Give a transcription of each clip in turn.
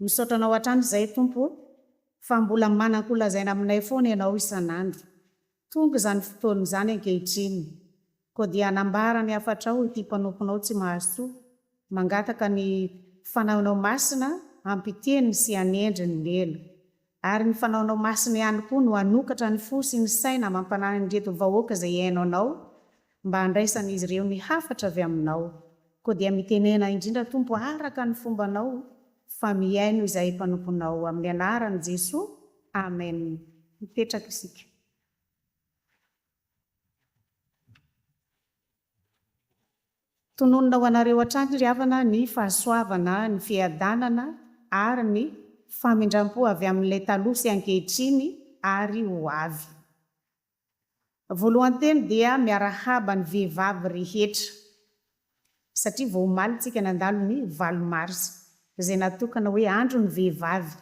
Misaotranao hatrany izay tompo fa mbola manan-kolazaina aminay foana ianao isan'andro. Tonga izany fotoana izany ankehitriny. Koa dia hanambara ny hafatrao ity mpanomponao tsy mahasoa, mangataka ny fanaonao masina ampiteny sy hanendry ny lela. Ary ny fanaonao masina ihany koa no hanokatra ny fo sy ny saina mampanana ny reto vahoaka izay hainao anao mba handraisan'izy ireo ny hafatra avy aminao. Koa dia mitenena indrindra tompo araka ny fombanao fa miaino izay mpanomponao amin'ny anaran'i Jesosy. Amen. Mipetraka isika. Tononona ho anareo hatrany ry havana ny fahasoavana, ny fiadanana ary ny famindram-po avy amin'ilay taloha sy ankehitriny ary ho avy. Voalohany teny dia miarahaba ny vehivavy rehetra, satria vao omaly tsika nandalo ny 8 Marsa izay natokana hoe andro ny vehivavy,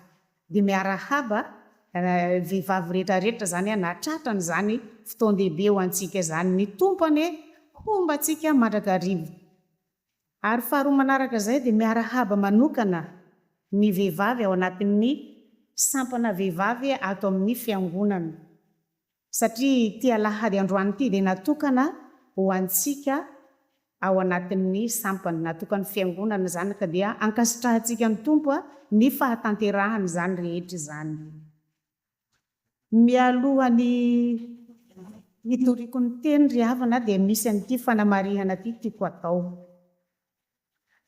dia miarahaba vehivavy rehetrarehetra zany natratrany zany fotoan-dehibe ho antsika zany ny tompony homba antsika mandrakariva. Ary faharoa manaraka izay dia miarahaba manokana ny vehivavy ao anatin'ny sampana vehivavy ato amin'ny fiangonana, satria tia Alahady androany ity dia natokana ho antsika ao anatin'ny sampana, natokany fiangonana zany, ka dia ankasitrahantsika ny tompo ny fahatanterahany zany rehetra zany. Mialohan'ny hitoriko ny teny ry havana dia misy an'ity fanamarihana ity tiako atao.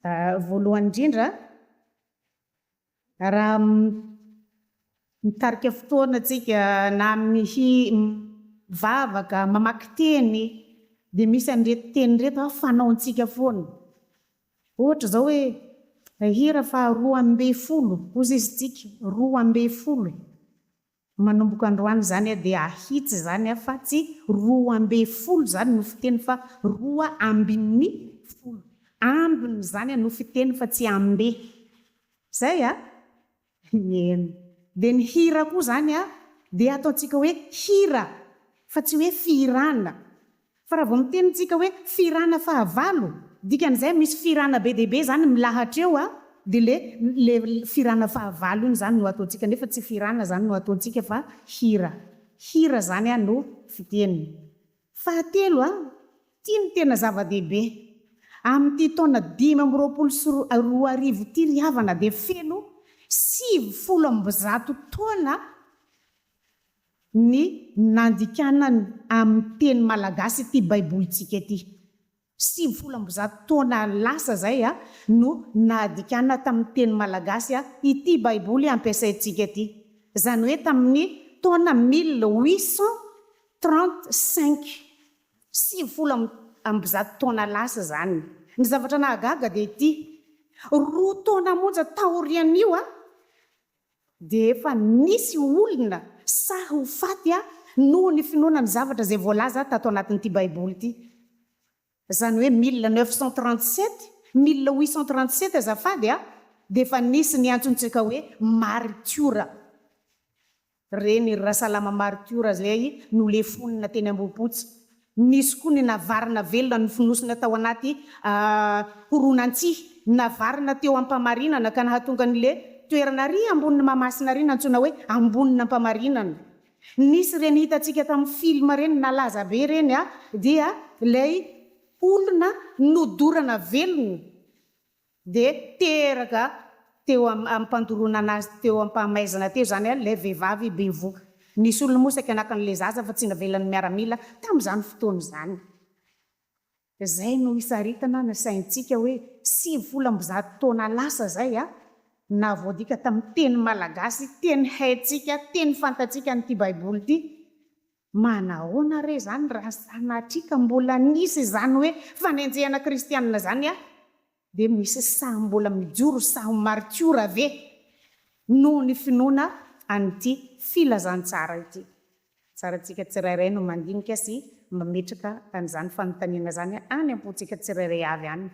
Voalohany indrindra, raha mitarika fotoana tsika na amin'ny mivavaka mamaky teny dia misy an'ireto teny reto fanaontsika foana. Ohatra zao hoe hira fa 12 hozy izy tsika 12 manomboka androany zany dia ahitsy zany fa tsy 12 zany no fiteny fa 12. Ambiny zany no fiteny fa tsy ambe. Zay dia ny hira koa zany dia ataontsika hoe hira fa tsy hoe firana. Fa raha vao mitenitsika hoe firana fahavalo, dikan'izay misy firana be dehibe zany milahatra eo dia le firana fahavalo iny zany no ataontsika, nefa tsy firana zany no ataontsika fa hira. Hira zany no fiteny. Fahatelo, tia ny tena zava-dehibe. Amin'ity taona 522 ity ry havana dia feno 700 taona ny nandikana amin'ny teny malagasy ity baibolitsika ity. 700 taona lasa zay no nadikana tamin'ny teny malagasy ity baiboly ampiasaintsika ity. Zany hoe tamin'ny taona 1835. 700 taona lasa zany. Ny zavatra nahagaga dia ity, 2 taona monja taorian'io dia efa nisy olona sahy ho faty noho ny finoana ny zavatra izay voalaza tato anatin'ity baiboly ity. Zany hoe 1937, 1837 azafady dia efa nisy ny antsontsika hoe martiora. Reny Rasalama martiora zay no le fonina teny Ambohipotsy. Nisy koa ny navarina velona ny finosina tao anaty horonan-tsihy, navarina teo ampamarinana ka nahatonga n'le toerana ry ambonina Mahamasina ry nantsona hoe ambonina ampamarinana. Nisy reny hitantsika tamin'ny film reny nalaza be reny dia ilay olona nodorana velona dia teraka teo ampandorona anazy teo ampamaizana teo zany ilay vehivavy bevoka. Nisy olona moa saika anakan'ilay zaza fa tsy navelany miaramila tamin'izany fotoana izany. Zay no hisaritana na saintsika hoe 700 taona lasa zay na voadika tamin'ny teny malagasy, teny haitsika, teny fantatsika n'ity baiboly ity. Manahoana re zany raha sanatrika mbola nisy zany hoe fanenjehana kristianina zany dia misy sahy mbola mijoro sahy martiora ve noho ny finoana an'ity filazantsara ity. Tsarantsika tsirairay no mandinika sy mametraka an'izany fanontaniana zany any am-pontsika tsirairay avy any.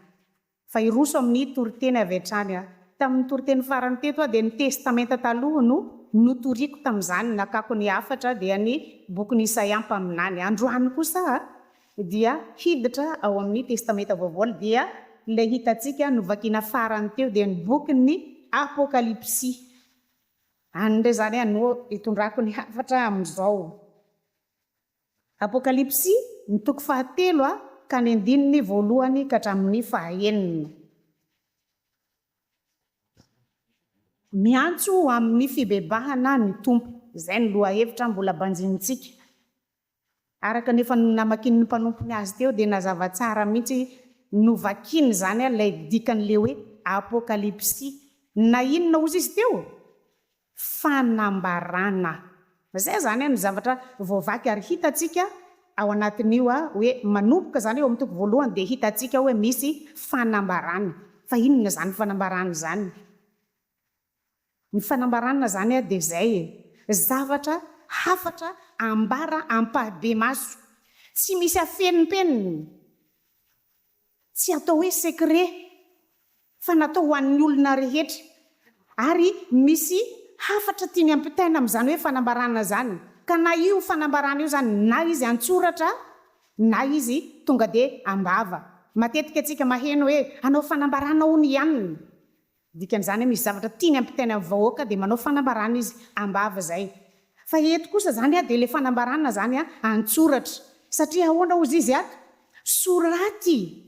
Fa iroso amin'ny toriteny avy hatrany. Tamin'ny toriteny farany teto dia ny testamenta taloha no notoriko tamin'izany, nakako ny hafatra dia ny bokin'ny Isaia mpaminany. Androany kosa dia hiditra ao amin'ny testamenta vaovao dia ilay hitantsika novakiana farany teo dia ny bokin'ny apokalipsia. An'indray zany anao itondrako ny hafatra amin'izao. Apokalipsia ny toko 7 ka ny 1 ka hatramin'ny 9. Miantso amin'ny fibebahana ny tompo. Izay ny lohahevitra mbola banjinitsika. Araka nefa namakiny ny mpanompony azy teo dia nazava tsara mihitsy novakiny zany ilay dikan'le hoe apokalipsia. Na inona ozy izy teo? Fanambarana. Zay zany ny zavatra voavaky ary hitatsika ao anatin'io hoe manomboka zany eo amin'ny toko 1 dia hitatsika hoe misy fanambarana. Fa inona zany fanambarana zany? Ny fanambarana zany dia zay zavatra hafatra ambara ampahabe maso. Tsy misy afenimpeniny. Tsy atao hoe secret fa natao ho an'ny olona rehetra. Ary misy hafatra tiany ampitaina amin'izany hoe fanambarana zany. Ka na io fanambarana io zany na izy antsoratra na izy tonga dia ambava. Matetika antsika maheno hoe anao fanambarana hony ihany. Dikan'izany misy zavatra tiany ampitaina amin'ny vahoaka dia manao fanambarana izy ambava zay. Fa eto kosa zany dia le fanambarana zany antsoratra. Satria ahoana ozy izy ato? Soraty.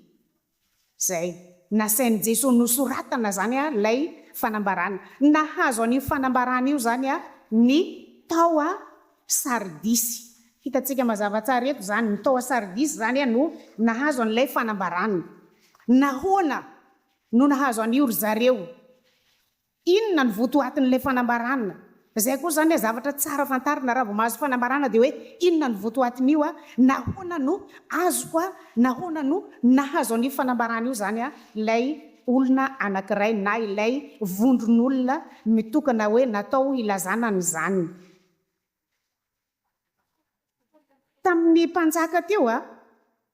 Zay. Nasain'i Jesosy nosoratana zany lay fanambarana. Nahazo an'io fanambarana io zany ny tao Sardisy. Hitatsika mazava tsara eto zany ny tao Sardisy zany no nahazo an'ilay fanambarana. Nahoana no nahazo an'io ry zareo? Inona ny votoatin'ilay fanambarana? Zay koa zany zavatra tsara fantarina raha vao mahazo fanambarana dia hoe inona ny votoatin'io nahoana no azo nahoana no nahazo an'io fanambarana io zany ilay olona anankiray na ilay vondron'olona mitokana hoe natao ilazana an'izany. Tamin'ny mpanjaka teo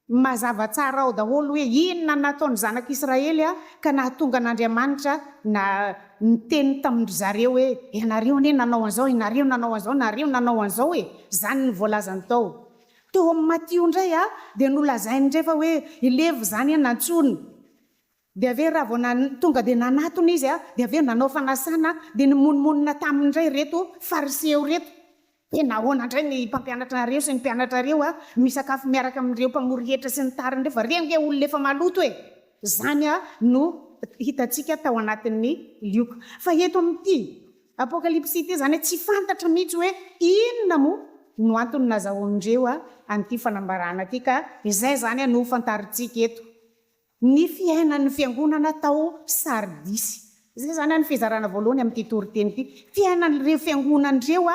mazava tsara ao daholo hoe inona nataon'ny zanak'Israely ka nahatonga an'Andriamanitra na niteny tamin'ny zareo hoe ianareo anie nanao an'izao, ianareo nanao an'izao, nareo nanao an'izao zany ny voalazany tao. Teo amin'ny Matio indray dia nolazainy ndray fa hoe ilevy zany nantsony. Dia aveo raha vao tonga dia nanatony izy dia aveo nanao fanasana dia nimonmonina tamindray reto fariseo reto. Hoe nahoana indray ny mpampianatra nareo sy ny mpianatra reo misakafo miaraka amin'ireo mpamory hetra sy ny tariny rehefa reny hoe olona efa maloto zany no hitatsika tao anatin'ny lioka. Fa eto amin'ity apokalipsia ity zany tsy fantatra mihitsy hoe inona mo no antony nazahoan'ireo an'ity fanambarana ity. Ka izay zany no fantaritsika eto ny fiainan'ny fiangonana tao Sardisy. Zay zany ny fizarana voalohany amin'ity toriteny ity. Fiainan'ireo fiangonan'ireo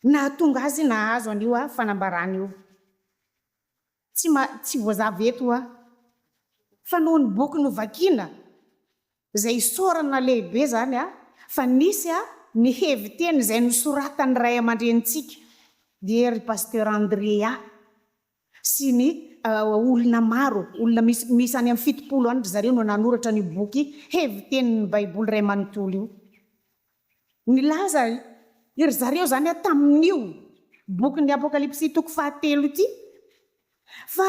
nahatonga azy nahazo an'io fanambarana io. Tsy voazava eto fa noho ny boky novakiana izay isorana lehibe zany fa nisy ny heviteny izay nosoratany ray aman-drenitsika dia ry pasteur Andrea sy ny olona maro, olona misy any amin'ny 70 any zareo no nanoratra ny boky hevitenin'ny Baiboly ray manontolo io. Nilaza iry zareo zany tamin'io boky ny apokalipsia toko 7 ity fa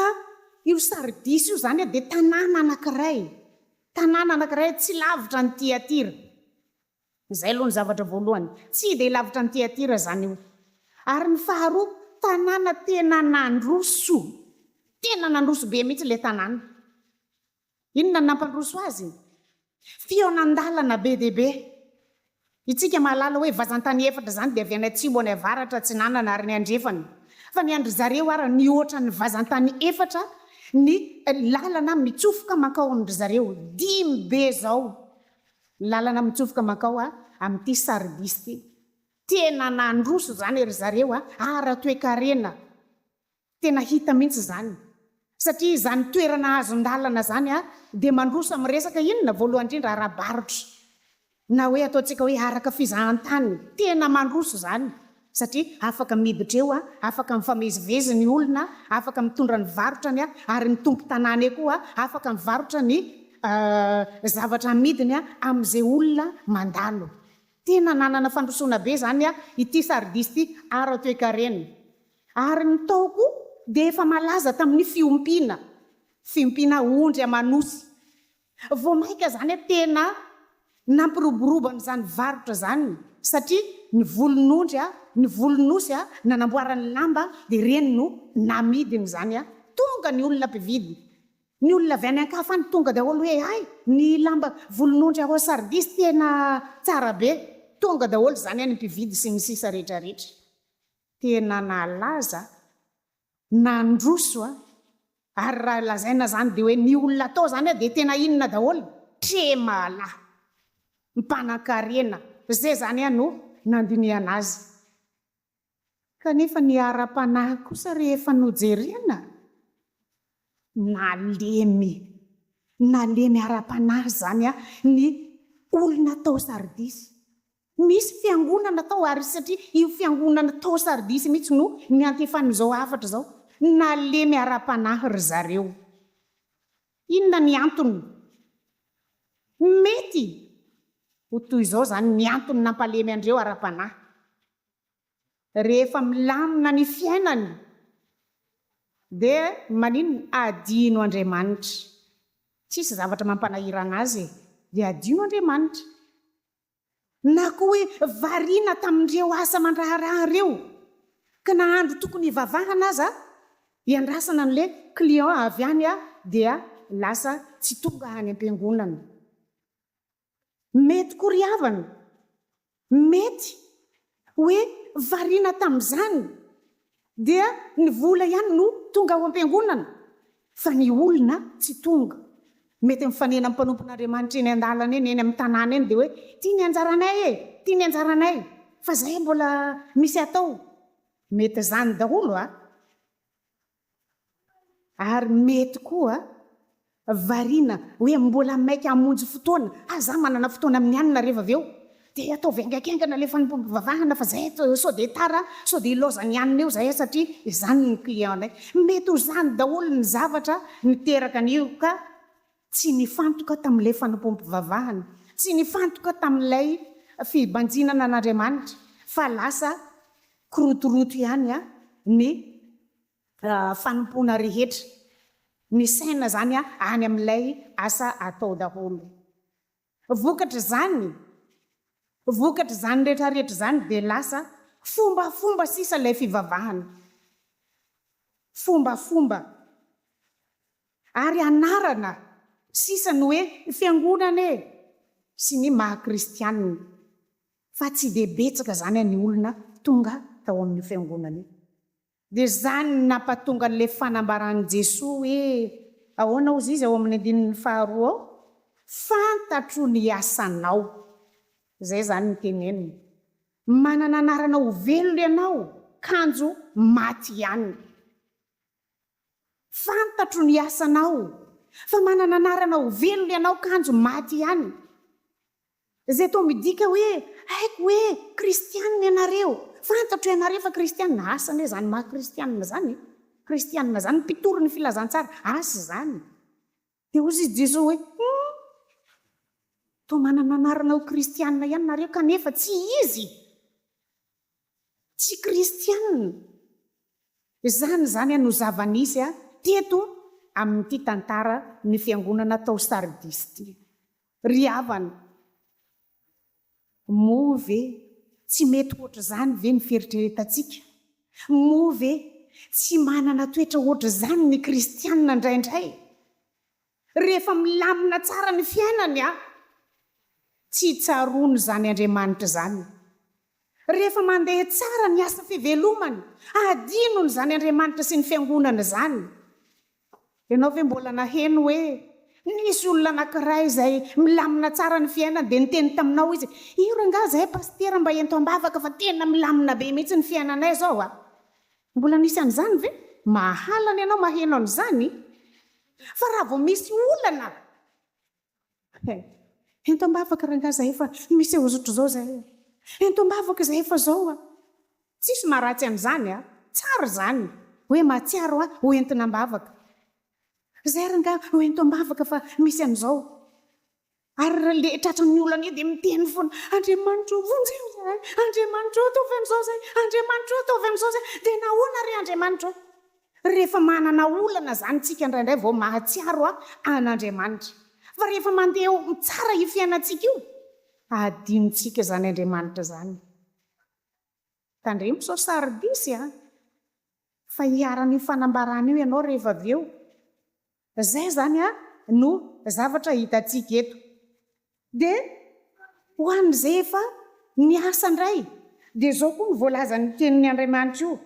io Sardisy io zany dia tanàna anankiray tsy lavitra ny Tiatira. Zay aloha ny zavatra voalohany, tsy dia lavitra ny Tiatira zany io. Ary ny faharoa, tanàna tena nandroso be mihitsy le tanàna. Inona nampandroso azy? Fionan-dalana be dia be. Itsika mahalala hoe vazantany efatra zany dia avy any atsimo any avaratra tsy nanana ary ny andrefana. Fa ny andry zareo ny ohatra ny vazantany efatra ny lalana mitsofoka makao amindry zareo 5 be zao. Lalana mitsofoka makao amin'ity Sardisy ity. Tena nandroso zany ry zareo ara-toe-karena. Tena hita mihitsy zany. Satria zany toerana azon-dalana zany dia mandroso amin'ny resaka inona voalohany indrindra ara-barotra. Na hoe ataontsika hoe araka fizahantany. Tena mandroso zany. Satria afaka miditra eo afaka mifamezivezy ny olona, afaka mitondra ny varotrany ary ny tompo tanàna koa afaka mivarotra ny zavatra amidiny amin'izay olona mandalo. Tena nanana fandrosoana be zany ity Sardisy ity ara-toe-karena. Ary ny taoko dia efa malaza tamin'ny fiompiana ondry amanosy. Vao maika zany tena nampiroboroban' zany varotra zany satria ny volon'ondry ny volonosy nanamboarany lamba dia reny no namidiny zany tonga ny olona mpividy ny olona avy any ankafa ny tonga daholo hoe ay ny lamba volon'ondry ao sardisy tena tsara be tonga daholo zany any mpividy sy ny sisa rehetrarehetra tena nalaza nandroso ary raha lazaina zany dia hoe ny olona atao zany dia tena inona daholo tremala mpanankarena zay zany no nandiniana azy kanefa ny ara-panahy kosa rehefa nojerena nalemy ara-panahy zany ny olona tao sardisy misy fiangonana tao ary satria io fiangonana tao sardisy mihitsy no ny antefan'izao afatra zao nalemy ara-panahy ry zareo inona ny antony mety ho toy izao zany ny antony nampalemy andreo ara-panahy rehefa milamina ny fiainany dia manino adino Andriamanitra tsisy zavatra mampanahirana azy dia adino Andriamanitra na koa hoe variana tamin'ireo asa mandraharahireo ka nahandro tokony hivavahana aza iandrasana n'le client avy any dia lasa tsy tonga any am-piangonana mety koriavana mety hoe variana tamin'izany dia ny vola ihany no tonga ao am-piangonana fa ny olona tsy tonga mety mifanena amin'ny mpanompon'Andriamanitra eny an-dalana eny amin'ny tanàna eny dia hoe tia ny anjaranay tia ny anjaranay fa zay mbola misy atao mety zany daholo ary mety koa variana hoe mbola maika hamonjy fotoana aza manana fotoana amin'ny anina rehefa avy eo dia atao vaingankengana le fanompompivavahana fa zay sao dia tara sao dia iloza ny anina eo zay satria izany ny clientnay mety ho zany daholo ny zavatra niteraka an'io ka tsy nifantoka tamin'ilay fanompompivavahana tsy nifantoka tamin'ilay fibanjinana an'Andriamanitra fa lasa korotoroto ihany ny fanompona rehetra ny saina zany any amin'ilay asa atao daholo vokatra zany rehetrarehetra zany dia lasa fombafomba sisa ilay fivavahana fombafomba ary anarana sisa ny hoe fiangonana sy ny mahakristianina fa tsy dia betsaka zany ny olona tonga tao amin'ny fiangonana dia zany nampatonga n'ilay fanambaran'i Jesosy hoe ahoana ozy izy ao amin'ny andininy faharoa ao fantatro ny asanao zay zany ny teneniny manana anarana ho velona ianao kanjo maty ihany fantatro ny asanao fa manana anarana ho velona ianao kanjo maty ihany zay tao midika hoe haiko hoe kristianina ianareo fantatro ianareo fa kristianina asana hoe zany maha kristianina zany mpitoro ny filazantsara asa zany dia ozy Jesosy hoe to manana anarana ho kristianina ihany nareo kanefa tsy izy tsy kristianina zany no zava-nisy teto amin'ity tantara ny fiangonana tao sardisy ty ry havana moa ve tsy mety oatra zany ve ny fieritreretantsika moa ve tsy manana toetra oatra zany ny kristianina indraindray rehefa milamina tsara ny fiainany tsy tsarono zany Andriamanitra zany rehefa mandeha tsara ny asa fivelomany adinony zany Andriamanitra sy ny fiangonana zany ianao ve mbola naheno hoe nisy olona anankiray izay milamina tsara ny fiainany dia niteny taminao izy io ranga zahay pastera mba ento ambavaka fa tena milamina be mihitsy ny fiainanay zao mbola nisy an'izany ve mahalana ianao maheno an'izany fa raha vao misy olana ento ambavaka ranga zahay fa misy ozotro zao zahay ento ambavaka zahay fa zao tsisy maharatsy an'izany tsara zany hoe mahatsiaro ho entina ambavaka zay ranga ho ento ambavaka fa misy an'izao ary le tratran'ny olana io dia miteny foana Andriamanitra vonjeo zahay Andriamanitra ataovy amin'izao zay Andriamanitra ataovy amin'izao zay dia nahoana ry Andriamanitra rehefa manana olana zany tsika indraindray vao mahatsiaro an'Andriamanitra fa rehefa mandeha tsara io fiainantsika io adinontsika zany Andriamanitra zany. Tandremo sao sardisy fa hiarany fanambarana io ianao rehefa avy eo. Zay zany no zavatra hitantsika eto. Dia ho an'izay efa niasa indray, dia zao koa ny voalaza ny tenin'ny Andriamanitra io,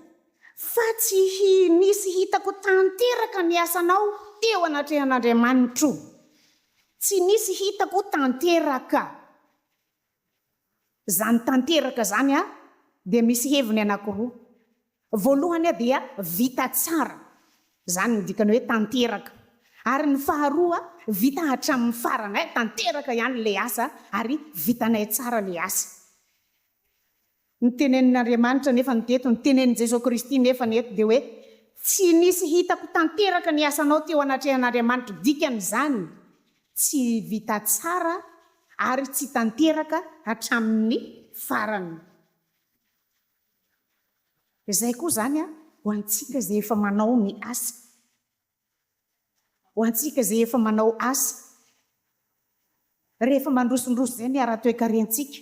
fa tsy nisy hitako tanteraka ny asanao teo anatrehan'Andriamanitra io. Tsy nisy hitako tanteraka. Zany tanteraka zany dia misy heviny anankiroa. Voalohany dia vita tsara, zany ny dikany hoe tanteraka. Ary ny faharoa vita hatramin'ny farany, tanteraka ihany le asa ary vitanay tsara le asa. Ny tenenin'Andriamanitra nefa ny teto, ny tenenin' Jesosy Kristy nefa ny eto dia hoe tsy nisy hitako tanteraka ny asanao teo anatrehan'Andriamanitra. Dikan'izany tsy vita tsara ary tsy tanteraka hatramin'ny farany. Izay koa zany ho antsika zay efa manao ny asa, ho antsika zay efa manao asa, rehefa mandrosondroso zay ny ara-toe-karentsika,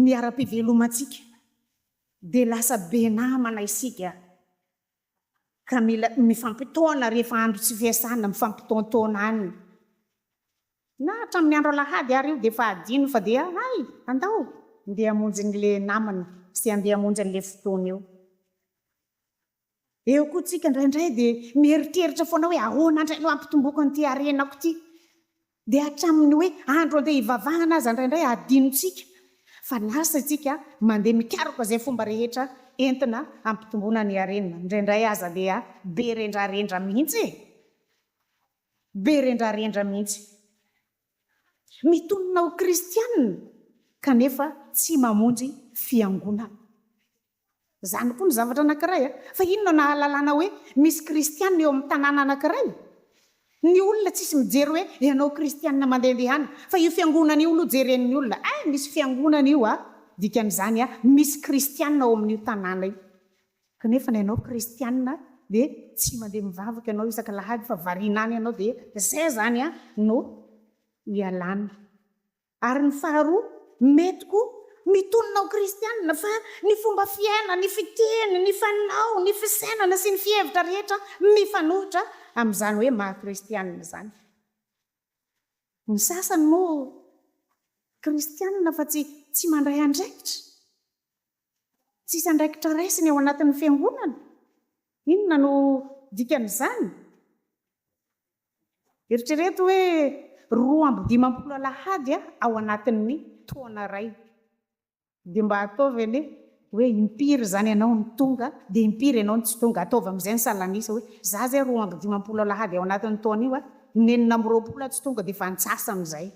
ny ara-pivelomantsika, dia lasa be namana isika, ka mila mifampitaona rehefa andro tsy fiasana, mifampitaontaona any. Na hatramin'ny andro alahady ary io dia efa adino fa dia andao ndeha hamonjy n'le namana sy andeha hamonjy n'le fotoana eo. Eo koa tsika indraindray dia mieritreritra foana hoe ahoana indray no ampitomboako an'ity harenako ity. Dia hatramin'ny hoe andro andeha hivavahana aza indraindray adinontsika, fa lasa tsika mandeha mikaroka izay fomba rehetra entina ampitomboana ny harena. Indraindray aza dia be rendrarendra mihitsy, be rendrarendra mihitsy. Mitonona ho kristianina kanefa tsy mamonjy fiangonana. Zany koa ny zavatra anankiray fa inona nahalalana hoe misy kristianina eo amin'ny tanàna anankiray? Ny olona tsisy mijery hoe ianao kristianina mandehandehana, fa io fiangonana io no jeren'ny olona. Misy fiangonana io dikan'izany misy kristianina ao amin'io tanàna io. Kanefa na ianao kristianina dia tsy mandeha mivavaka ianao isaka lahady fa variana any ianao, dia zay zany no ialana. Ary ny faharoa, mety koa mitonona ho kristianina fa ny fomba fiaina, ny fiteny, ny fanao, ny fisainana sy ny fihevitra rehetra mifanohitra amin'izany hoe maha-kristianina zany. Ny sasany moa kristianina fa tsy mandray andraikitra, tsisy andraikitra raisiny ao anatin'ny fiangonana. Inona no dikan'izany? Eritrereto hoe 2 alahady ao anatin'ny taona ray. Dia mba ataovy anie hoe impiry zany ianao ny tonga, dia impiry ianao ny tsy tonga. Ataovy amin'izay ny salanisa hoe za zay 2 alahady ao anatin'ny taona io, 9 tsy tonga dia efa antsasan'izay,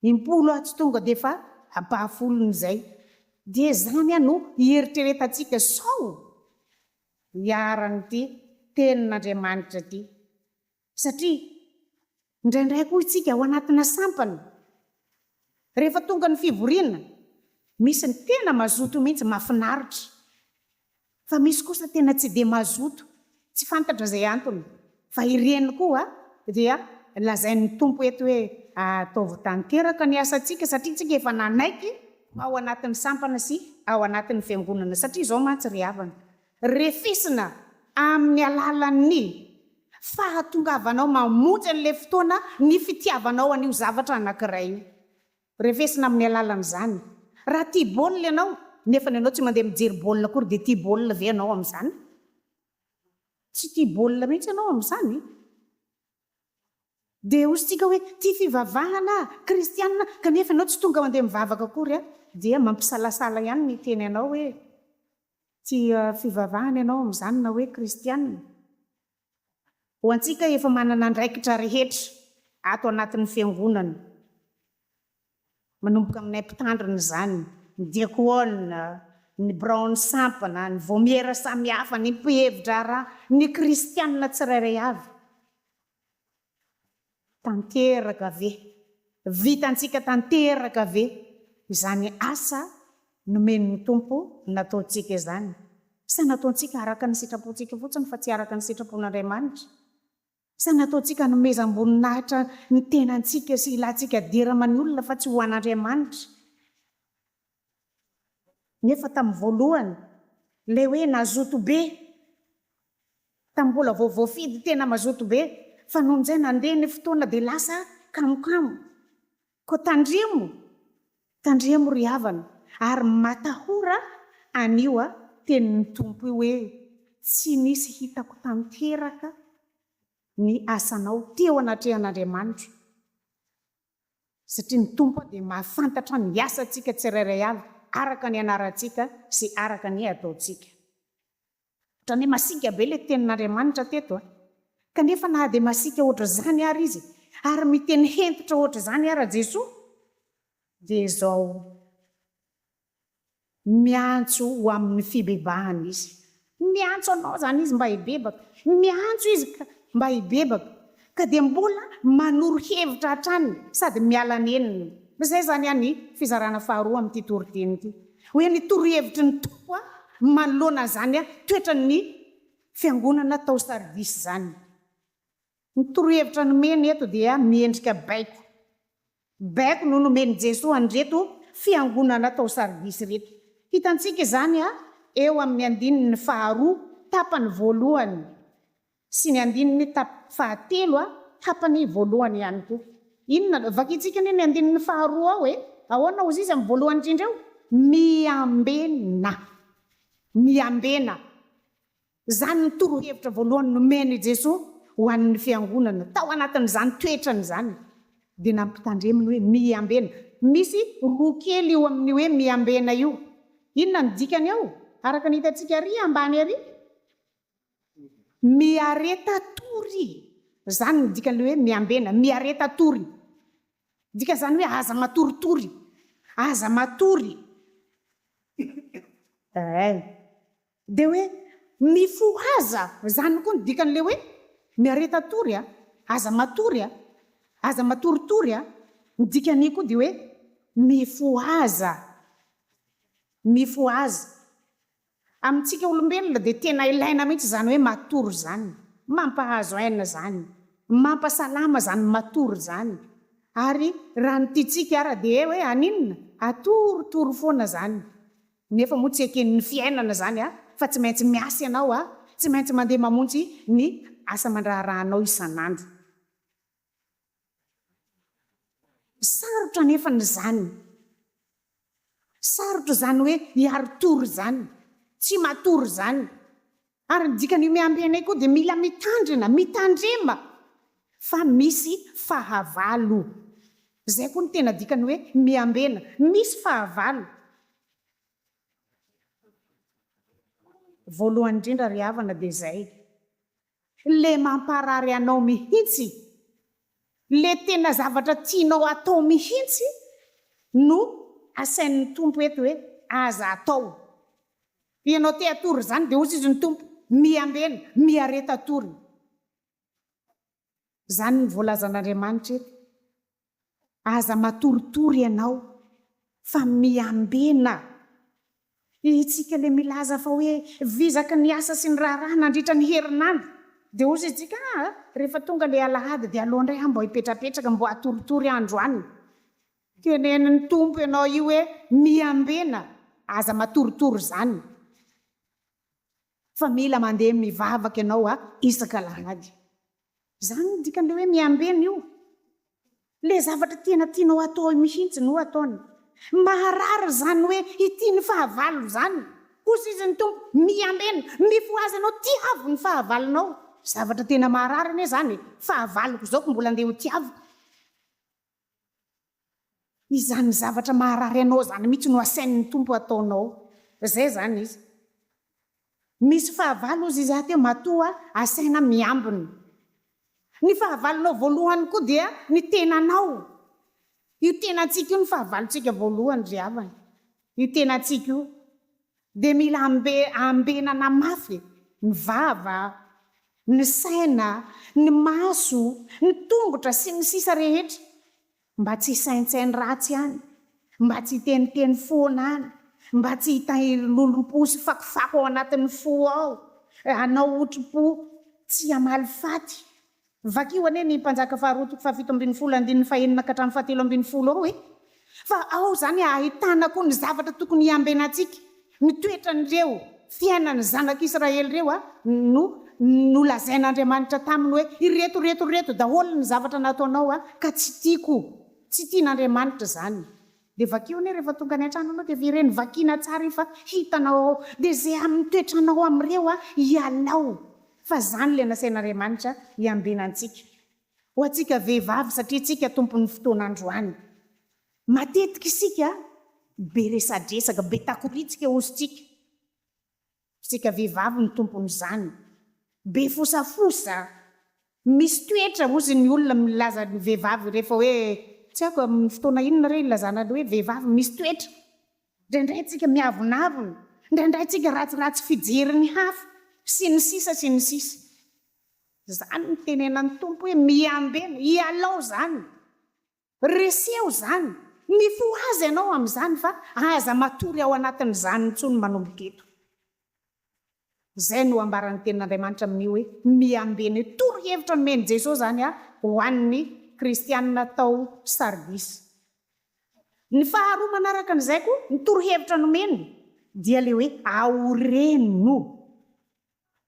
10 tsy tonga dia efa ampahafolon'izay. Dia zany no hieritreretantsika sao hiaran'ity tenin'Andriamanitra ity. Satria indraindray koa itsika ao anatina sampana, rehefa tonga ny fivoriana, misy ny tena mazoto mihitsy, mahafinaritra, fa misy kosa tena tsy dia mazoto, tsy fantatra izay antony. Fa ireny koa dia lazain'ny tompo eto hoe ataovy tanteraka ny asantsika satria tsika efa nanaiky ao anatin'ny sampana sy ao anatin'ny fiangonana. Satria izao mantsy ry havana, refesina amin'ny alalan'ny fahatongavanao mamonjy an'ilay fotoana ny fitiavanao an'io zavatra anankiray io. Refesina amin'ny alalan'izany. Raha tia baolina ianao nefa ianao tsy mandeha mijery baolina akory, dia tia baolina ve ianao amin'izany? Tsy tia baolina mihitsy ianao amin'izany. Dia ositsika hoe tia fivavahana kristianina kanefa ianao tsy tonga mandeha mivavaka akory, dia mampisalasala ihany ny teny ianao hoe tia fivavahana ianao amin'izany na hoe kristianina. Ho antsika efa manana andraikitra rehetra ato anatin'ny fiangonana, manomboka aminay mpitandrina zany, ny diakona, ny braon sampana, ny vomiera samihafa, ny mpihevitra raha, ny kristianina tsirairay avy. Tanteraka ve? Vitantsika tanteraka ve izany asa nomen'ny tompo nataontsika izany? Sa nataontsika araka ny sitrapontsika fotsiny fa tsy araka ny sitrapon'Andriamanitra? Sa nataontsika nomezam-boninahitra ny tenantsika sy ilantsika deraman'ny olona fa tsy ho an'Andriamanitra. Nefa tamin'ny voalohany le hoe nazoto be, tamin'ny mbola voafidy tena mazoto be, fa noho izay nandeha ny fotoana dia lasa kamokamo. Ko tandremo ry havana, ary matahora anio tenin'ny tompo io hoe tsy nisy hitako tanteraka ny asanao teo anatrehan'Andriamanitra. Satria ny tompo dia mahafantatra ny asantsika tsirairay avy, araka ny anarantsika sy araka ny ataontsika. Ohatrany masika be le tenin'Andriamanitra teto, kanefa na dia masika ohatra zany ary izy, ary miteny hentitra ohatra zany ary Jesosy, dia izao miantso ho amin'ny fibebahana izy. Miantso anao zany izy mba hibebaka, miantso izy mba hibebaka, ka dia mbola manoro hevitra hatrany sady miala nenina. Izay zany any fizarana faharoa amin'ity toriteny ity, hoe ny torohevitry ny tompo manoloana zany toetra ny fiangonana tao sardisy zany. Ny torohevitra nomeny eto dia miendrika baiko no nomeny Jesosy an'reto fiangonana tao sardisy reto. Hitantsika zany eo amin'ny andininy faharoa tapany voalohany sy ny andininy fahatelo tapany voalohany ihany koa. Inona vakitsika ny andininy faharoa ao ahoana ozy izy amin'ny voalohany indrindra eo? Miambena. Zany ny torohevitra voalohany nomeny Jesosy ho an'ny fiangonana tao anatin'izany toetrany zany, dia nampitandreminy hoe miambena. Misy roa kely io amin'ny hoe miambena io. Inona ny dikany ao? Araka ny hitantsika ary ambany ary, miareta tory. Zany ny dikany hoe miambena, miareta tory. Dika zany hoe aza matoritory, aza matory. Dia hoe mifoaza, zany koa ny dikan'le hoe miareta tory, aza matory, aza matoritory. Ny dikany koa dia hoe mifoaza. Amintsika olombelona dia tena ilaina mihitsy zany hoe matory zany, mampahazo aina zany, mampasalama zany matory zany. Ary raha ny tiantsika ara dia hoe aninona? Atoritory foana zany. Nefa moa tsy eken'ny fiainana zany fa tsy maintsy miasa ianao, tsy maintsy mandeha mamonjy ny asa mandraharahanao isan'andro. Sarotra nefa ny zany. Sarotra zany hoe hiaro tory zany, tsy matory zany. Ary ny dikany miambena koa dia mila mitandrema fa misy fahavalo. Zay koa ny tena dikany hoe miambena, misy fahavalo. Voalohany indrindra ry havana dia zay, le mamparary anao mihitsy, le tena zavatra tianao atao mihitsy no asain'ny tompo eto hoe aza atao. Ianao te atory zany dia ozy izy ny tompo miambena, miareta atory. Zany ny voalazan'Andriamanitra eto, aza matoritory ianao fa miambena. Itsika le milaza fa hoe vizaka ny asa sy ny raharaha nandritra ny herinandro, dia ozy itsika rehefa tonga le alahady dia alohandray mbo hipetrapetraka mbo atoritory andro any. Tenen'ny tompo ianao io hoe miambena, aza matoritory zany. Fa mila mandeha mivavaka ianao isaka alahady. Zany ny dikan'le hoe miambena io. Le zavatra tena tianao atao mihitsy no ataony. Maharary zany hoe ity ny fahavalo zany. Kosa izy ny tompo miambena, mifoazy anao tiavo ny fahavalonao. Zavatra tena maharary ane zany, fahavaloko zao ko mbola andeha ho tiavo. Izany zavatra maharary anao zany mihitsy no asain'ny tompo ataonao. Zay zany izy. Misy fahavalo izy ateo matoa asaina miambina. Ny fahavalonao voalohany koa dia ny tenanao. Io tenantsika io ny fahavalontsika voalohany ry havana. Io tenantsika io dia mila ambenana mafy ny vava, ny saina, ny maso, ny tongotra sy ny sisa rehetra, mba tsy hisaintsainy ratsy any, mba tsy hiteniteny foana any, mba tsy hitan'olom-po sy fakofako ao anatin'ny fo ao, anao otrim-po tsy hamaly faty, vakio ane ny mpanjaka faharoa fahafito ambin'ny folo andininy fahenina ka hatramin'ny fahatelo ambin'ny folo ao fa ao zany ahitana koa ny zavatra tokony iambenantsika ny toetran'ireo fiainany zanak'Israely reo no lazain'Andriamanitra taminy hoe ireto daholo ny zavatra nataonao ka tsy tian'Andriamanitra zany. Dia vakio ane rehefa tonga ny an-trano anao dia vireny vakina tsara fa hitanao ao dia zay amin'ny toetranao amin'ireo ialao fa zany le nasain'Andriamanitra iambenantsika ho antsika vehivavy satria tsika tompon'ny fotoan'androany. Matetika isika be resadresaka be takoritsika ozytsika sika vehivavy ny tompony zany be fosafosa misy toetra ozy ny olona milaza ny vehivavy rehefa hoe tsy haiko amin'ny fotoana inona re ilazana hoe vehivavy misy toetra ndraindray tsika miavonavona ndraindray tsika ratsiratsy fijeriny hafa sy ny sisa zany ny tenenan'ny tompo hoe miambena ialao zany reseo zany mifo azy ianao amin'izany fa aza matory ao anatin'izany ntsony manomboka eto. Zay no ambaran'ny tenin'Andriamanitra amin'io hoe miambena toro-hevitra nomeny Jesosy zany ho an'ny kristianina tao Sardis. Ny faharoa manaraka an'izay koa ny toro-hevitra nomeny dia le hoe aoreno.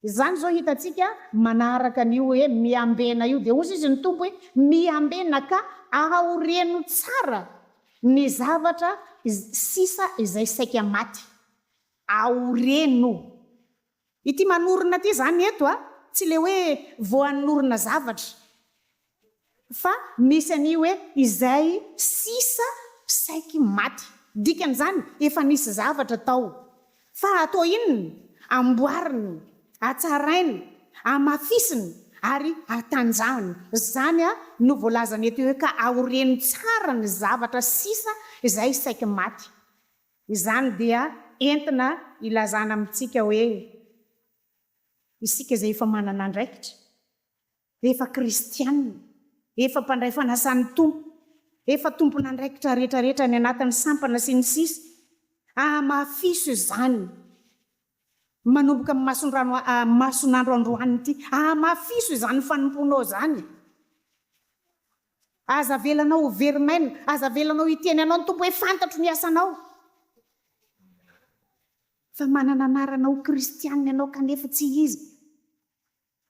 Izany zao hitantsika manaraka an'io hoe miambena io dia ozy izy ny tompo hoe miambena ka aoreno tsara ny zavatra sisa izay saika maty. Aoreno. Ity manorina ty zany eto tsy le hoe voanorina zavatra fa misy an'io hoe izay sisa saiky maty. Dikan'izany efa nisy zavatra tao fa atao inona amboariny atsarainy amafisiny ary atanjahany. Zany no voalazany eto hoe ka aoreno tsara ny zavatra sisa izay saiky maty. Izany dia entina ilazana amintsika hoe isika izay efa manana andraikitra efa kristianina efa mpandray fanasan'ny tompo efa tompona andraikitra rehetrarehetra ny anatin'ny sampana sy ny sisa amafiso izany manomboka masonandro androany ity amafiso izany fanomponao zany. Aza velanao ho verimaina aza velanao hiteny anao ny tompo hoe fantatro ny asanao fa manana anarana ho kristianina ianao kanefa tsy izy,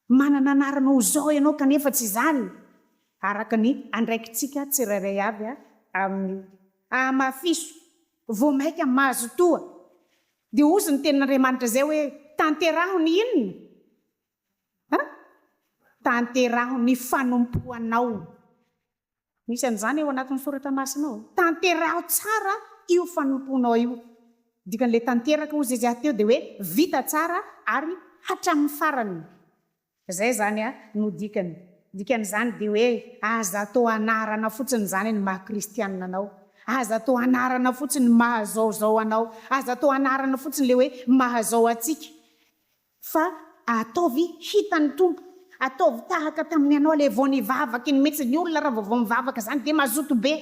manana anarana ho zao ianao kanefa tsy zany. Araka ny andraikitsika tsirairay avy amin'ny amafiso vao maika mahazo toa dia ozy ny tenin'Andriamanitra zay hoe tanteraho ny inona tanteraho ny fanompoanao. Misy an'izany eo anatin'ny soratra masinao tanteraho tsara io fanomponao io. Dikan'le tanteraka ozy izy ateo dia hoe vita tsara ary hatramin'ny farany. Zay zany no dikany. Dikan'izany dia hoe aza atao anarana fotsiny zany ny maha-kristianina anao, aza atao anarana fotsiny mahazaozao anao, aza atao anarana fotsiny le hoe mahazao atsika fa ataovy hitany tompo, ataovy tahaka tamin'ny anao le vao nivavaka iny mihitsy. Ny olona raha vao mivavaka zany dia mazoto be,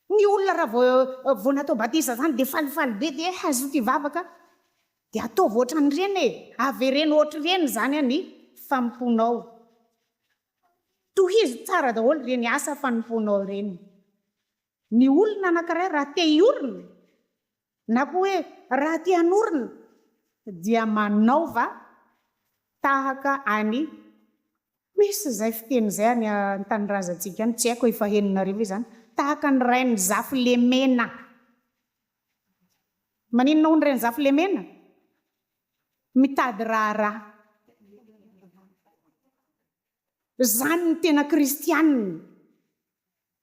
ny olona raha vao natao batisa zany dia falifaly be dia hazoto ivavaka dia ataovy ohatran'ireny avereno ohatr'ireny zany ny famponao. Tohizo tsara daholo ireny asa fanomponao ireny. Ny olona anankiray raha te hiorina na koa hoe raha te hanorina dia manaova tahaka any misy zay fiteny zay any an-tanirazantsika any tsy haiko efa Heninarivo zany tahaka ny rainy Zafilemena. Maninona ho ny rainy Zafilemena? Mitady raharaha. Zany ny tena kristianina.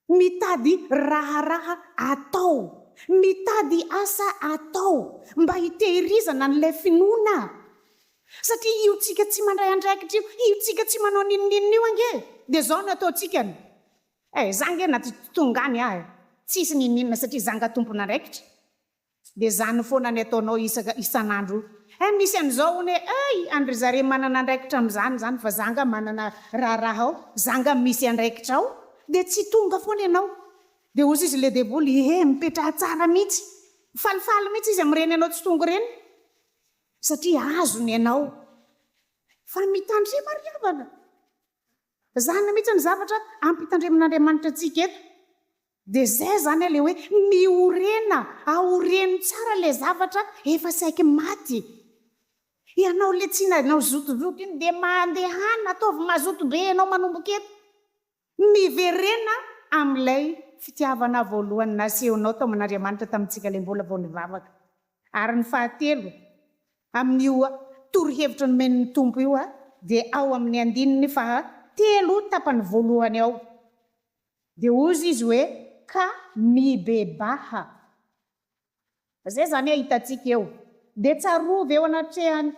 Mitady raharaha atao, mitady asa atao mba hitehirizana n'ilay finoana. Satria io tsika tsy mandray andraikitra io tsika tsy manao ninoninona io ange dia zao no ataontsika. Zange na tongany tsisy nininona satria zanga tompona andraikitra dia zany foana ny ataonao isan'andro. Misy an'izao hony andry zare manana andraikitra amin'izany zany fa zanga manana raharaha ao, zanga misy andraikitra ao dia tsy tonga foana ianao. Dia ozy izy le deboly mipetraha tsara mihitsy, falifaly mihitsy izy amin'ireny ianao tsy tonga ireny satria azony ianao fa mitandrema riavana. zany mihitsy ny zavatra ampitandremin'Andriamanitra antsika eto. Dia zay zany le hoe miorena, aoreno tsara le zavatra efa saiky maty. Ianao le tsy nanao zotozoto iny dia mandehana ataovy mazoto be ianao manomboka eto. Miverena amin'ilay fitiavana voalohany nasehonao tao amin'Andriamanitra tamintsika le mbola vao nivavaka. Ary ny fahatelo amin'io torohevitra nomen'ny tompo io dia ao amin'ny andininy fahatelo tapany voalohany ao. Dia ozy izy hoe ka mibebaha. Zay zany hitantsika eo. Dia tsarovy eo anatrehany.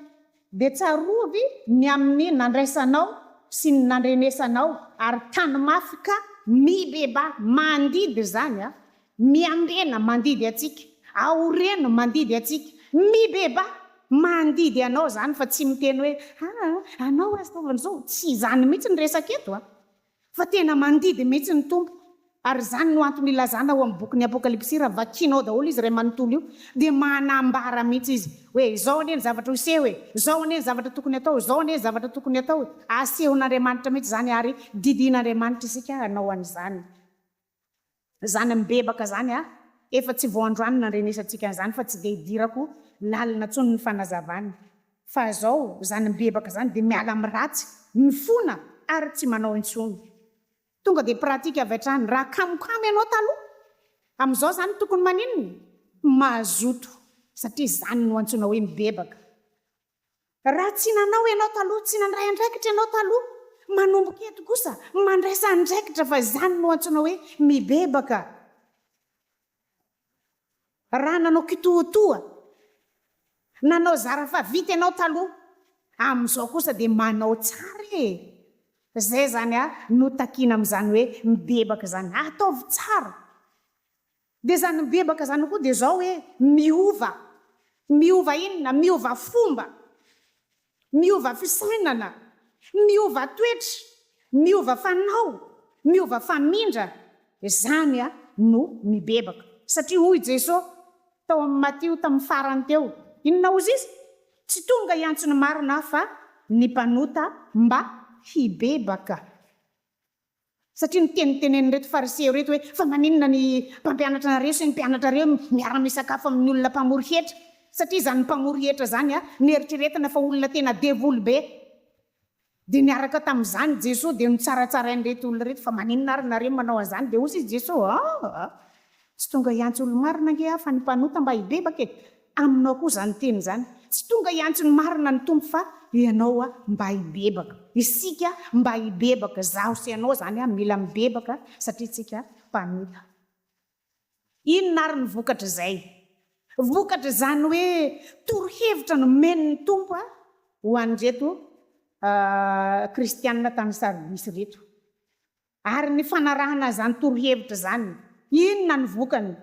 Dia tsarovy ny amin'ny nandraisanao sy ny nandrenesanao ary tany mafy ka mibeba mandidy zany miambena mandidy atsika, aoreno mandidy atsika, mibeba mandidy anao zany fa tsy miteny hoe anao astaovana zao, tsy zany mihitsy ny resaka eto fa tena mandidy mihitsy ny tompo. Ary zany no antony ilazana ao amin'ny bokin'ny Apokalipsy raha vakinao daholo izy ray manontolo io dia manambara mihitsy izy hoe zao anie ny zavatra hoseho zao anie ny zavatra tokony atao, zao anie ny zavatra tokony atao. Asehon'Andriamanitra mihitsy zany ary didin'Andriamanitra isika hanao an'izany. Zany mibebaka zany efa tsy vao androany nandrenesantsika an'izany fa tsy dia hidirako lalina tsony ny fanazavany. Fa zao zany mibebaka zany dia miala amin'ny ratsy, mifona ary tsy manao intsony. Tonga dia pratika avy hatrany raha kamokamo ianao taloha. Amin'izao zany tokony maninona? Mazoto, satria zany no antsoina hoe mibebaka. Raha tsy nanao ianao taloha, tsy nandray andraikitra ianao taloha, manomboka eto kosa mandraisa andraikitra fa zany no antsoina hoe mibebaka. Raha nanao kitoatoa, nanao zara fa vita ianao taloha, amin'izao kosa dia manao tsara Zay zany no takina amin'izany hoe mibebaka zany. Ataovy tsara. Dia zany mibebaka zany koa dia zao hoe miova. Miova inona? Miova fomba. Miova fisainana. Miova toetra. Miova fanao. Miova famindra. Zany no mibebaka. Satria hoy Jesosy tao amin'ny Matio tamin'ny farany teo. Inona hozy izy? Tsy tonga hiantsony marina fa ny mpanota mba hibebaka. Satria ny tenitenen'ny reto fariseo reto hoe fa maninona ny mpampianatra nareo sy ny mpianatra reo miara-misakafo amin'ny olona mpamory hetra. Satria zany mpamory hetra zany nieritreretana fa olona tena devoly be. Dia niaraka tamin'izany Jesosy dia nitsaratsarain'reto olona reto fa maninona ary nareo manao an'izany. Dia hozy izy Jesosy tsy tonga hiantso olo marina nge fa ny mpanota mba hibebaka aminao koa zany teny zany. Tsy tonga hiantso ny marina ny tompo fa ianao mba hibebaka. Isika mba hibebaka. Zaho sy ianao zany mila mibebaka satria tsika mpanota. Inona ary ny vokatra zay? Vokatra zany hoe torohevitra no men'ny tompo ho an'reto kristianina tany sardisy reto. Ary ny fanarahana zany torohevitra zany, inona ny vokany?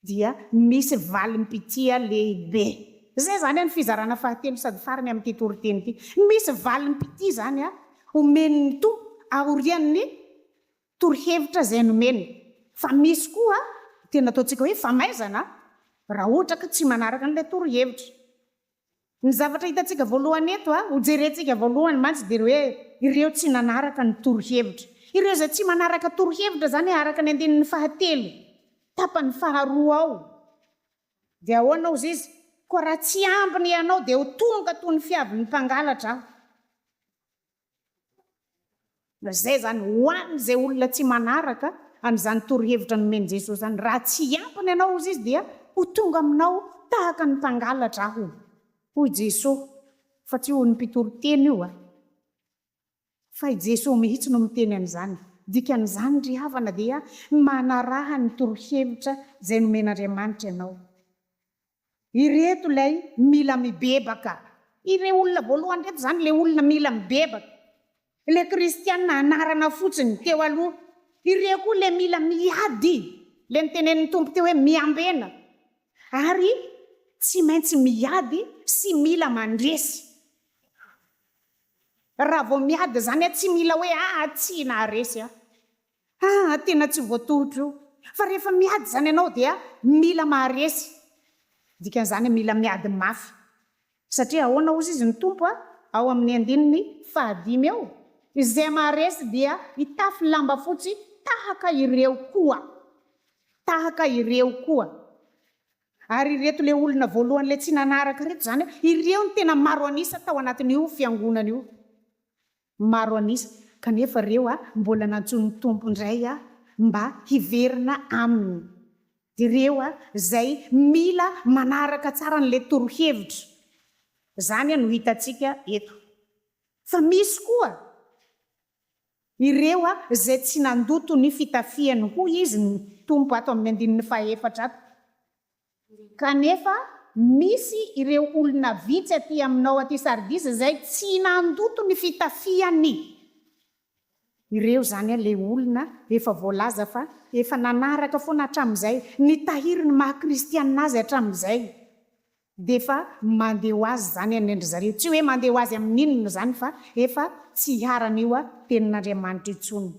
Dia misy valim-pitia lehibe. Zay zany ny fizarana fahatelo sady farany amin'ity toriteny ity. Misy valim-pity zany omen'ny tompo aorian'ny torohevitra zay nomeny. Fa misy koa tena ataontsika hoe famaizana raha ohatra ka tsy manaraka an'ilay torohevitra. Ny zavatra hitantsika voalohany eto hojerentsika voalohany mantsy dia hoe ireo tsy nanaraka ny torohevitra. Ireo zay tsy manaraka torohevitra zany araka ny andinin'ny fahatelo tapany faharoa ao. Dia ahoana hozy izy? Koa raha tsy ambiny ianao dia ho tonga toy ny fiavin'ny mpangalatra Zay zany ho an'izay olona tsy manaraka an'izany torohevitra nomeny Jesosy zany. Raha tsy ampiny ianao hozy izy dia ho tonga aminao tahaka ny mpangalatra hoy Jesosy. Fa tsy hoy ny mpitoriteny io fa i Jesosy mihitsy no miteny an'izany. Dikan'izany ry havana dia manaraha ny torohevitra zay nomen'Andriamanitra ianao. Ireto lay mila mibebaka. Ireo olona voalohany reto zany le olona mila mibebaka. Le kristianina anarana fotsiny teo aloha. Ireo koa le mila miady. Le nitenen'ny tompo teo hoe miambena. Ary tsy maintsy miady sy mila mandresy. Raha vao miady zany tsy mila hoe tsy naharesy tena tsy voatohitra io. Fa rehefa miady zany ianao dia mila maharesy. Dikan'izany mila miady mafy. Satria ahoana hozy izy ny tompo ao amin'ny andininy fahadimy eo. izay maharesy dia hitafy lamba fotsy tahaka ireo koa ary ireto le olona voalohan'le tsy nanaraka reto zany ireo ny tena maro anisa tao anatin'io fiangonana io, maro anisa kanefa reo mbola nantsony tompo indray mba hiverina aminy. Dia ireo zay mila manaraka tsara n'le torohevitra zany no hitantsika eto. Fa misy koa ireo zay tsy nandoto ny fitafiany hoy izy ny tompo ato amin'ny andininy fahaefatra ato. Kanefa misy ireo olona vitsy aty aminao aty Sardisa zay tsy nandoto ny fitafiany. Ireo zany le olona efa voalaza fa efa nanaraka foana hatramin'izay, nitahiry ny maha-kristianina azy hatramin'izay. Dia efa mandeha ho azy zany any endry zareo. Tsy hoe mandeha ho azy amin'inona zany fa efa tsy hiaran'io tenin'Andriamanitra intsony.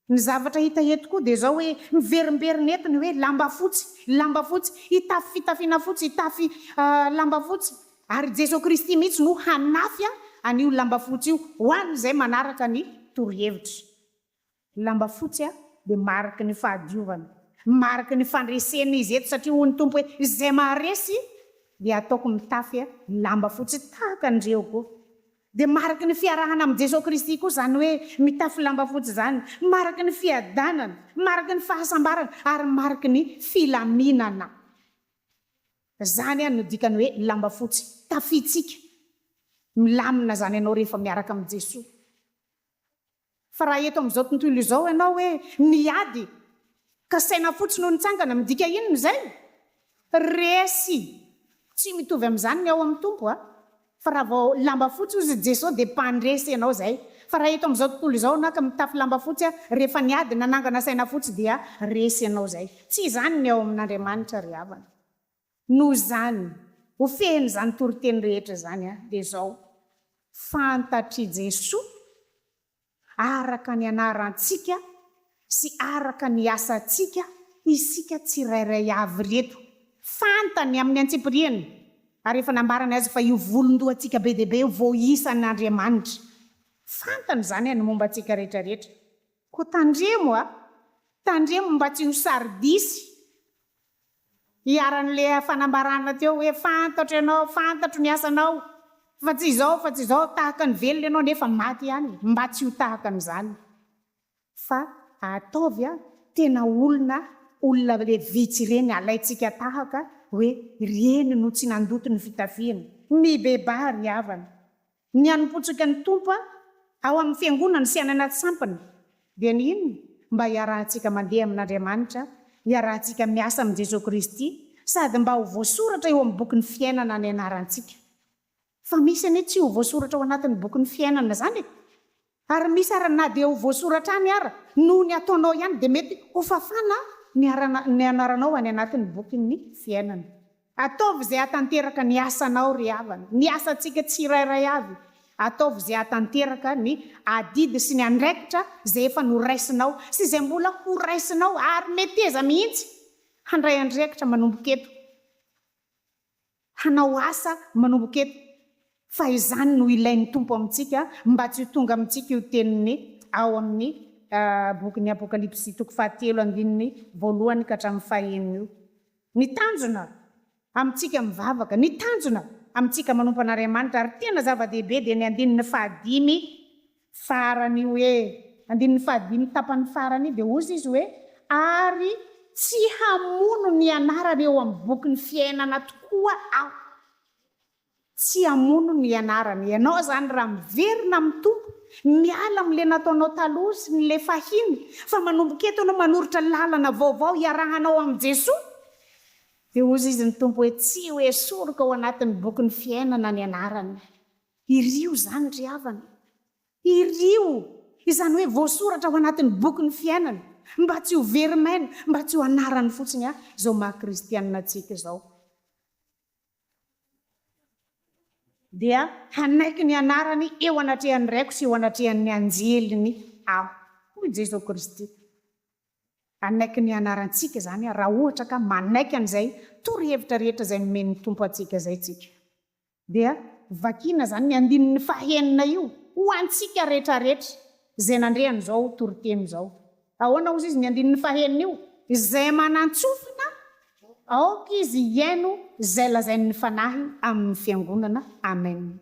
Ny zavatra hita eto koa dia zao hoe miverimberina etiny hoe lamba fotsy, hitafy fitafiana fotsy, hitafy lamba fotsy. Ary Jesosy Kristy mihitsy no hanafy an'io lamba fotsy io ho an'izay manaraka ny torohevitra. Lamba fotsy dia mariky ny fahadiovana, mariky ny fandresena izy eto, satria hoy ny tompo hoe izay maharesy dia ataoko mitafy lamba fotsy tahaka andreo koa. Dia mariky ny fiarahana amin'ny Jesosy Kristy koa zany hoe mitafy lamba fotsy zany, mariky ny fiadanana, mariky ny fahasambarana ary mariky ny filaminana. Zany no dikany hoe lamba fotsy, tafitsika milamina zany ianao rehefa miaraka amin'ny Jesosy. Fa raha eto amin'izao tontolo izao ianao hoe niady ka saina fotsy no nitsangana, midika inona zay? Resy tsy mitovy amin'izany ny ao amin'ny tompo fa raha vao lamba fotsy ozy Jesosy dia mpandresy ianao zay. Fa raha eto amin'izao tontolo izao na ka mitafy lamba fotsy rehefa niady nanangana saina fotsy dia resy ianao zay. Tsy zany ny ao amin'Andriamanitra ry havana. Noho zany ho fehiny zany toriteny rehetra zany dia zao fantatry Jesosy araka ny anarantsika sy araka ny asantsika, isika tsirairay avy reto fantany amin'ny antsipiriany. Ary efa nambarana azy fa io volondohantsika be dia be io vao isan'Andriamanitra. Fantany zany ny momba antsika rehetrarehetra. Ko tandremo mba tsy ho Sardisy hiaran'le fanambarana teo hoe fantatro ianao, fantatro ny asanao, fa tsy izao tahaka ny velona ianao nefa maty ihany, mba tsy ho tahaka an'izany. Fa ataovy tena olona le vitsy ireny alaitsika tahaka hoe reny no tsy nandoto ny fitafiana, mibeba ry havana. Ny anompotsika ny tompo ao amin'ny fiangonana sy any anaty sampana dia ny inona? Mba hiarahantsika mandeha amin'Andriamanitra, hiarahantsika miasa amin'ny Jesosy Kristy, sady mba ho voasoratra eo amin'ny boky ny fiainana ny anarantsika. Fa misy anie tsy ho voasoratra ao anatin'ny boky ny fiainana zany. Ary misy na dia ho voasoratra any ara noho ny ataonao ihany dia mety ho fafana ny anaranao any anatin'ny boky ny fiainana. Ataovy izay hatanteraka ny asanao ry havana, ny asantsika tsirairay avy. Ataovy izay hatanteraka ny adidy sy ny andraikitra izay efa noraisinao sy izay mbola ho raisinao ary meteza mihitsy handray andraikitra manomboka eto, hanao asa manomboka eto. Fa izany no ilain'ny tompo amintsika mba tsy ho tonga amintsika io teniny ao amin'ny bokin'ny Apokalipsy 7:1 ka hatramin'ny 5 io. Ny tanjona amintsika mivavaka, ny tanjona amintsika manompo an'Andriamanitra ary tena zava-dehibe dia ny 5 farany hoe 5 tapany farany dia ozy izy hoe ary tsy hamono ny anarana eo amin'ny bokin'ny fiainana tokoa aho. Tsy hamono ny anarana. Ianao zany raha miverina amin'ny tompo, miala amin'le nataonao taloha sy n'le fahiny, fa manomboka eto ianao manoritra lalana vaovao hiarahanao amin'ny Jesosy, dia ozy izy ny tompo hoe tsy hoe soroka ao anatin'ny bokin'ny fiainana ny anarana. Irio zany ry havana, irio izany hoe voasoratra ao anatin'ny bokin'ny fiainana, mba tsy ho verimaina, mba tsy ho anarany fotsiny zao maha-kristianina antsika zao. Dia hanaiky ny anarany eo anatrehan'ny raiko sy eo anatrehan'ny anjeliny aho, hoy Jesosy Kristy. Hanaiky ny anarantsika zany raha ohatra ka manaiky an'izay torohevitra rehetra izay nomen'ny tompo antsika zay tsika. Dia vakiana zany ny 5 io ho antsika rehetrarehetra zay nandreany zao toritemy zao ahoana ozy izy ny andininy faheniny io izay manantsofina aoka izy iaino zay lazain'ny fanahy amin'ny fiangonana amen